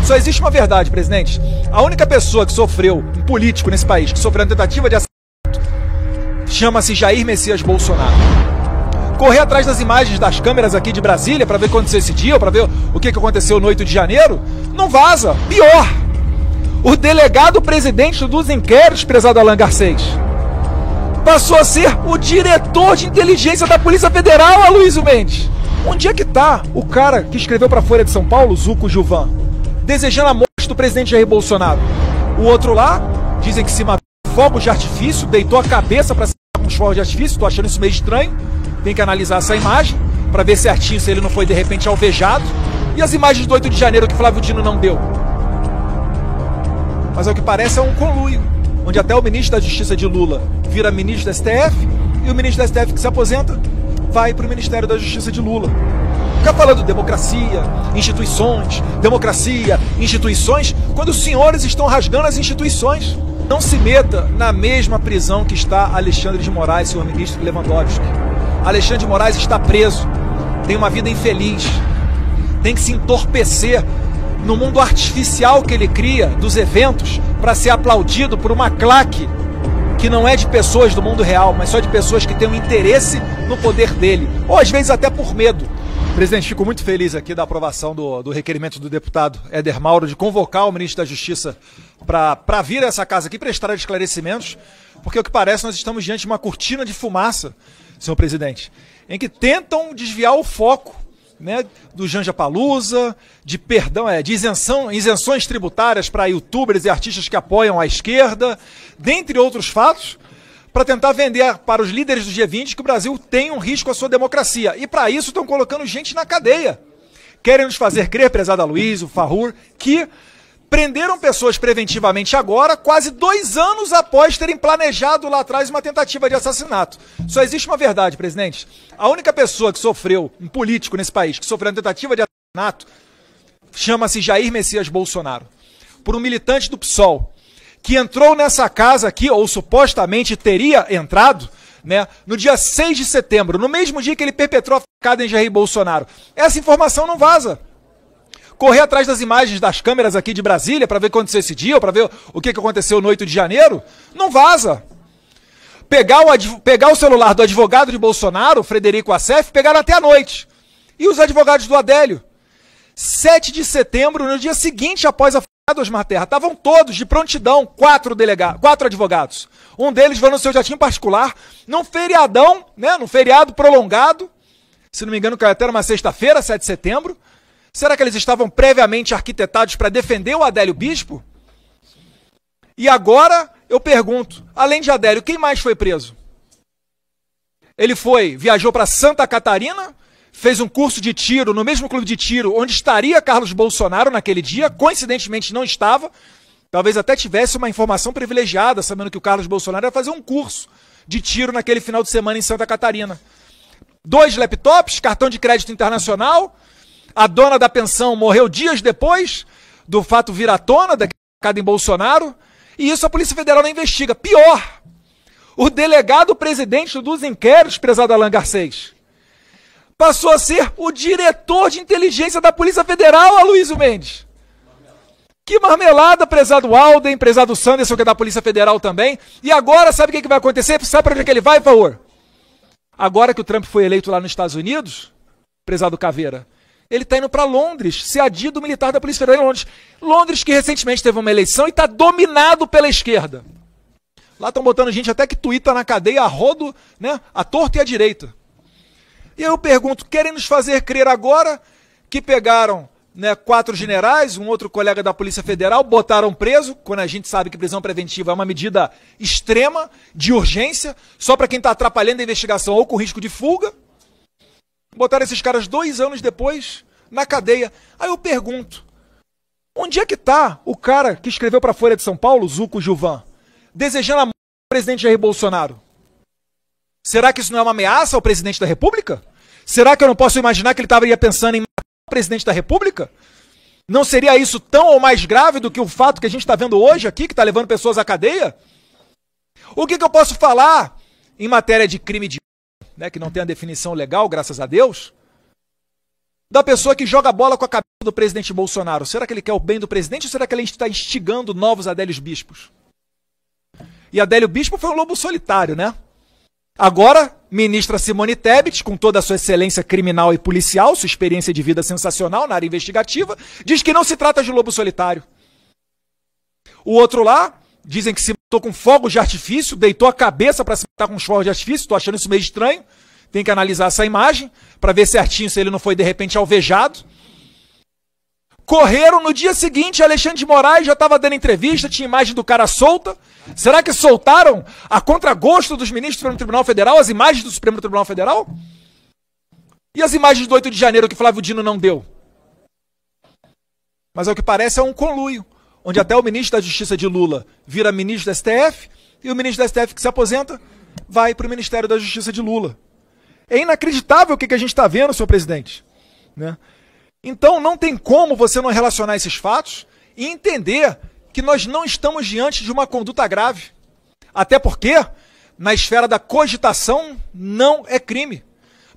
Só existe uma verdade, presidente. A única pessoa que sofreu, um político nesse país, que sofreu uma tentativa de assassinato, chama-se Jair Messias Bolsonaro. Correr atrás das imagens das câmeras aqui de Brasília para ver o que aconteceu esse dia, ou para ver o que aconteceu no 8 de janeiro, não vaza. Pior, o delegado presidente dos inquéritos, prezado Alan Garcês, passou a ser o diretor de inteligência da Polícia Federal, Aloysio Mendes. Onde é que tá o cara que escreveu para a Folha de São Paulo, Zuco Gilvan, desejando a morte do presidente Jair Bolsonaro? O outro lá, dizem que se matou com fogos de artifício, deitou a cabeça para se matar com os fogos de artifício. Tô achando isso meio estranho. Tem que analisar essa imagem para ver certinho se ele não foi de repente alvejado. E as imagens do 8 de janeiro que Flávio Dino não deu. Mas ao que parece é um conluio, onde até o ministro da Justiça de Lula vira ministro da STF e o ministro da STF que se aposenta vai para o Ministério da Justiça de Lula. Fica falando democracia, instituições, quando os senhores estão rasgando as instituições. Não se meta na mesma prisão que está Alexandre de Moraes, senhor ministro Lewandowski. Alexandre de Moraes está preso, tem uma vida infeliz, tem que se entorpecer no mundo artificial que ele cria dos eventos para ser aplaudido por uma claque que não é de pessoas do mundo real, mas só de pessoas que têm um interesse no poder dele, ou às vezes até por medo. Presidente, fico muito feliz aqui da aprovação do requerimento do deputado Éder Mauro de convocar o ministro da Justiça para vir a essa casa aqui prestar esclarecimentos, porque o que parece nós estamos diante de uma cortina de fumaça, senhor presidente, em que tentam desviar o foco, né, do Janja Palusa, de isenções tributárias para youtubers e artistas que apoiam a esquerda, dentre outros fatos, para tentar vender para os líderes do G20 que o Brasil tem um risco à sua democracia. E para isso estão colocando gente na cadeia. Querem nos fazer crer, prezado Aloysio, Farrur, que prenderam pessoas preventivamente agora, quase 2 anos após terem planejado lá atrás uma tentativa de assassinato. Só existe uma verdade, presidente. A única pessoa que sofreu, um político nesse país, que sofreu uma tentativa de assassinato, chama-se Jair Messias Bolsonaro, por um militante do PSOL, que entrou nessa casa aqui, ou supostamente teria entrado, né, no dia 6 de setembro, no mesmo dia que ele perpetrou a facada em Jair Bolsonaro. Essa informação não vaza. Correr atrás das imagens das câmeras aqui de Brasília para ver o que aconteceu esse dia, ou para ver o que aconteceu no 8 de janeiro, não vaza. Pegar o celular do advogado de Bolsonaro, Frederico Assef, pegaram até a noite. E os advogados do Adélio? 7 de setembro, no dia seguinte após a facada do Osmar Terra, estavam todos de prontidão, 4 advogados. Um deles foi no seu jatinho particular, num feriadão, né, num feriado prolongado, se não me engano, caiu até uma sexta-feira, 7 de setembro. Será que eles estavam previamente arquitetados para defender o Adélio Bispo? E agora, eu pergunto, além de Adélio, quem mais foi preso? Ele viajou para Santa Catarina, fez um curso de tiro no mesmo clube de tiro onde estaria Carlos Bolsonaro naquele dia, coincidentemente não estava, talvez até tivesse uma informação privilegiada, sabendo que o Carlos Bolsonaro ia fazer um curso de tiro naquele final de semana em Santa Catarina. 2 laptops, cartão de crédito internacional. A dona da pensão morreu dias depois do fato vir à tona, da facada em Bolsonaro, e isso a Polícia Federal não investiga. Pior, o delegado presidente dos inquéritos, prezado Alan Garcês, passou a ser o diretor de inteligência da Polícia Federal, Aloysio Mendes. Que marmelada, prezado Alden, prezado Sanderson, que é da Polícia Federal também. E agora, sabe o que vai acontecer? Sabe para onde é que ele vai, por favor? Agora que o Trump foi eleito lá nos Estados Unidos, prezado Caveira, ele está indo para Londres, ser adido militar da Polícia Federal em Londres. Londres que recentemente teve uma eleição e está dominado pela esquerda. Lá estão botando gente até que tuita na cadeia a rodo, né, a torto e a direita. E eu pergunto, querem nos fazer crer agora que pegaram, né, 4 generais, um outro colega da Polícia Federal, botaram preso, quando a gente sabe que prisão preventiva é uma medida extrema, de urgência, só para quem está atrapalhando a investigação ou com risco de fuga. Botaram esses caras 2 anos depois na cadeia. Aí eu pergunto, onde é que está o cara que escreveu para a Folha de São Paulo, Zuco Gilvan, desejando a morte do presidente Jair Bolsonaro? Será que isso não é uma ameaça ao presidente da República? Será que eu não posso imaginar que ele estaria pensando em matar o presidente da República? Não seria isso tão ou mais grave do que o fato que a gente está vendo hoje aqui, que está levando pessoas à cadeia? O que eu posso falar em matéria de crime de né, que não tem a definição legal, graças a Deus, da pessoa que joga bola com a cabeça do presidente Bolsonaro? Será que ele quer o bem do presidente ou será que ele está instigando novos Adélios Bispos? E Adélio Bispo foi um lobo solitário, né? Agora, ministra Simone Tebet, com toda a sua excelência criminal e policial, sua experiência de vida sensacional na área investigativa, diz que não se trata de lobo solitário. O outro lá, dizem que se matou com fogos de artifício, deitou a cabeça para se matar com os fogos de artifício, estou achando isso meio estranho, tem que analisar essa imagem para ver certinho se ele não foi de repente alvejado. Correram no dia seguinte, Alexandre de Moraes já estava dando entrevista, tinha imagem do cara solta. Será que soltaram a contragosto dos ministros do Supremo Tribunal Federal, as imagens do Supremo Tribunal Federal? E as imagens do 8 de janeiro que Flávio Dino não deu? Mas ao que parece é um conluio, onde até o ministro da Justiça de Lula vira ministro da STF, e o ministro da STF que se aposenta vai para o Ministério da Justiça de Lula. É inacreditável o que a gente está vendo, senhor presidente, né? Então não tem como você não relacionar esses fatos e entender que nós não estamos diante de uma conduta grave. Até porque, na esfera da cogitação, não é crime.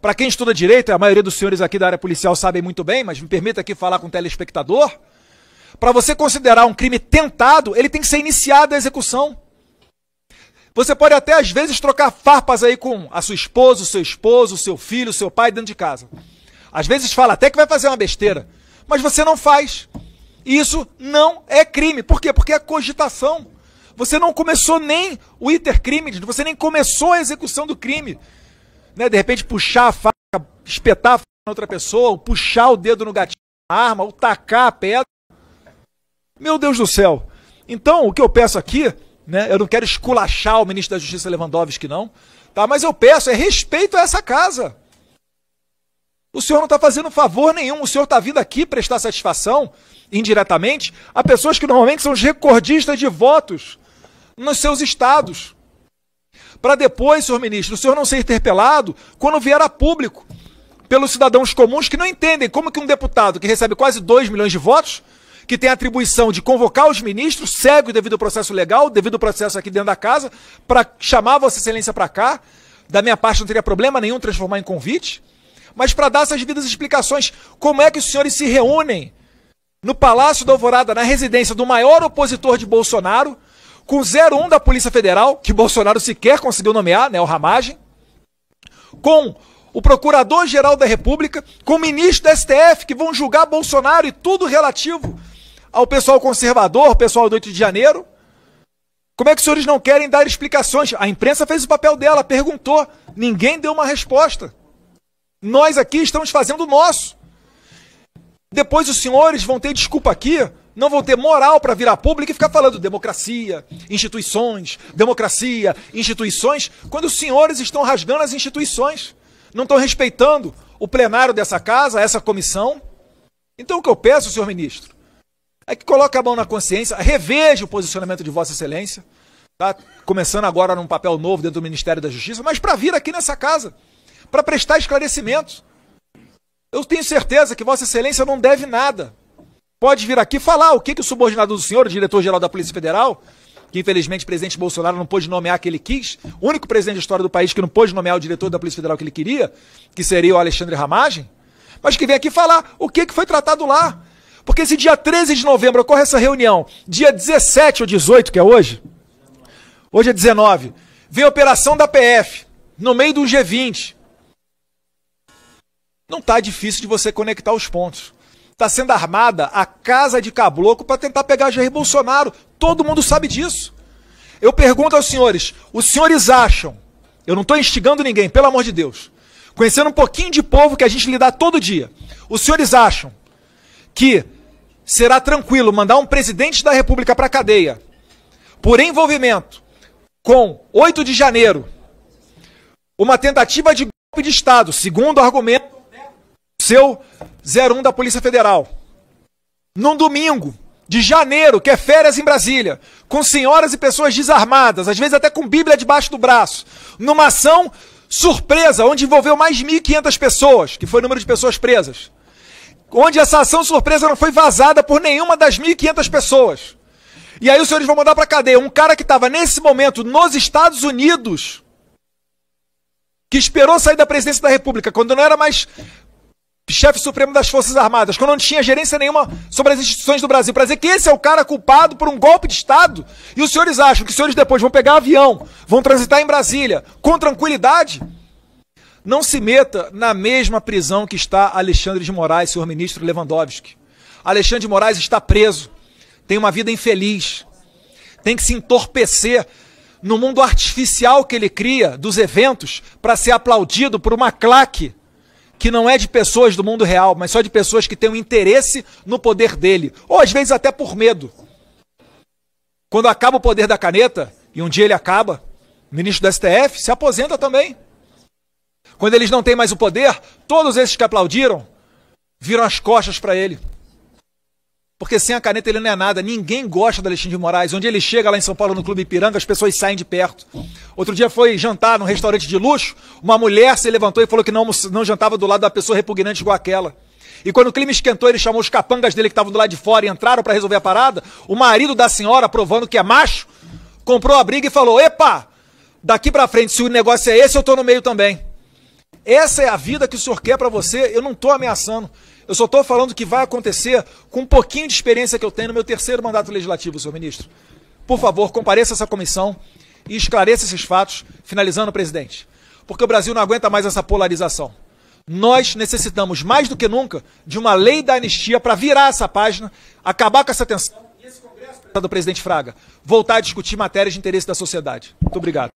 Para quem estuda direito, a maioria dos senhores aqui da área policial sabem muito bem, mas me permita aqui falar com o telespectador, para você considerar um crime tentado, ele tem que ser iniciada a execução. Você pode até, às vezes, trocar farpas aí com a sua esposa, o seu filho, o seu pai dentro de casa. Às vezes fala até que vai fazer uma besteira, mas você não faz. Isso não é crime. Por quê? Porque é cogitação. Você não começou nem o iter crime, você nem começou a execução do crime. Né? De repente puxar a faca, espetar a faca na outra pessoa, ou puxar o dedo no gatilho da arma, ou tacar a pedra. Meu Deus do céu. Então, o que eu peço aqui, né, eu não quero esculachar o ministro da Justiça Lewandowski não, tá? Mas eu peço respeito a essa casa. O senhor não está fazendo favor nenhum, o senhor está vindo aqui prestar satisfação, indiretamente, a pessoas que normalmente são os recordistas de votos nos seus estados. Para depois, senhor ministro, o senhor não ser interpelado quando vier a público pelos cidadãos comuns que não entendem como que um deputado que recebe quase 2 milhões de votos, que tem a atribuição de convocar os ministros, segue o devido processo legal, devido processo aqui dentro da casa, para chamar Vossa Excelência para cá, da minha parte não teria problema nenhum transformar em convite, mas para dar essas devidas explicações, como é que os senhores se reúnem no Palácio da Alvorada, na residência do maior opositor de Bolsonaro, com o 01 da Polícia Federal, que Bolsonaro sequer conseguiu nomear, né, o Ramagem, com o Procurador-Geral da República, com o ministro da STF, que vão julgar Bolsonaro e tudo relativo ao pessoal conservador, pessoal do 8 de janeiro. Como é que os senhores não querem dar explicações? A imprensa fez o papel dela, perguntou, ninguém deu uma resposta. Nós aqui estamos fazendo o nosso. Depois os senhores vão ter desculpa aqui, não vão ter moral para vir a público e ficar falando democracia, instituições, quando os senhores estão rasgando as instituições, não estão respeitando o plenário dessa casa, essa comissão. Então o que eu peço, senhor ministro, é que coloque a mão na consciência, reveja o posicionamento de Vossa Excelência, tá? Começando agora num papel novo dentro do Ministério da Justiça, mas para vir aqui nessa casa, para prestar esclarecimentos. Eu tenho certeza que Vossa Excelência não deve nada. Pode vir aqui falar o que o subordinado do senhor, o diretor-geral da Polícia Federal, que infelizmente o presidente Bolsonaro não pôde nomear que ele quis, o único presidente da história do país que não pôde nomear o diretor da Polícia Federal que ele queria, que seria o Alexandre Ramagem, mas que vem aqui falar o que foi tratado lá. Porque se dia 13 de novembro ocorre essa reunião, dia 17 ou 18, que é hoje é 19, vem a operação da PF, no meio do G20, não está difícil de você conectar os pontos. Está sendo armada a casa de caboclo para tentar pegar Jair Bolsonaro. Todo mundo sabe disso. Eu pergunto aos senhores, os senhores acham, eu não estou instigando ninguém, pelo amor de Deus, conhecendo um pouquinho de povo que a gente lidar todo dia, os senhores acham que será tranquilo mandar um presidente da República para a cadeia por envolvimento com 8 de janeiro, uma tentativa de golpe de Estado, segundo o argumento seu 01 da Polícia Federal, num domingo de janeiro, que é férias em Brasília, com senhoras e pessoas desarmadas, às vezes até com Bíblia debaixo do braço, numa ação surpresa, onde envolveu mais de 1.500 pessoas, que foi o número de pessoas presas, onde essa ação surpresa não foi vazada por nenhuma das 1.500 pessoas. E aí os senhores vão mandar para a cadeia um cara que estava nesse momento nos Estados Unidos, que esperou sair da presidência da República, quando não era mais chefe supremo das Forças Armadas, quando não tinha gerência nenhuma sobre as instituições do Brasil, para dizer que esse é o cara culpado por um golpe de Estado, e os senhores acham que os senhores depois vão pegar avião, vão transitar em Brasília com tranquilidade? Não se meta na mesma prisão que está Alexandre de Moraes, senhor ministro Lewandowski. Alexandre de Moraes está preso, tem uma vida infeliz, tem que se entorpecer no mundo artificial que ele cria dos eventos para ser aplaudido por uma claque que não é de pessoas do mundo real, mas só de pessoas que têm um interesse no poder dele, ou às vezes até por medo. Quando acaba o poder da caneta, e um dia ele acaba, o ministro do STF se aposenta também. Quando eles não têm mais o poder, todos esses que aplaudiram viram as costas para ele. Porque sem a caneta ele não é nada. Ninguém gosta do Alexandre de Moraes. Onde ele chega lá em São Paulo, no Clube Ipiranga, as pessoas saem de perto. Outro dia foi jantar num restaurante de luxo, uma mulher se levantou e falou que não jantava do lado da pessoa repugnante igual aquela. E quando o clima esquentou, ele chamou os capangas dele que estavam do lado de fora e entraram para resolver a parada. O marido da senhora, provando que é macho, comprou a briga e falou: epa, daqui para frente, se o negócio é esse, eu tô no meio também. Essa é a vida que o senhor quer para você? Eu não estou ameaçando. Eu só estou falando que vai acontecer com um pouquinho de experiência que eu tenho no meu terceiro mandato legislativo, senhor ministro. Por favor, compareça a essa comissão e esclareça esses fatos, finalizando, presidente. Porque o Brasil não aguenta mais essa polarização. Nós necessitamos, mais do que nunca, de uma lei da anistia para virar essa página, acabar com essa tensão e esse Congresso do presidente Fraga voltar a discutir matérias de interesse da sociedade. Muito obrigado.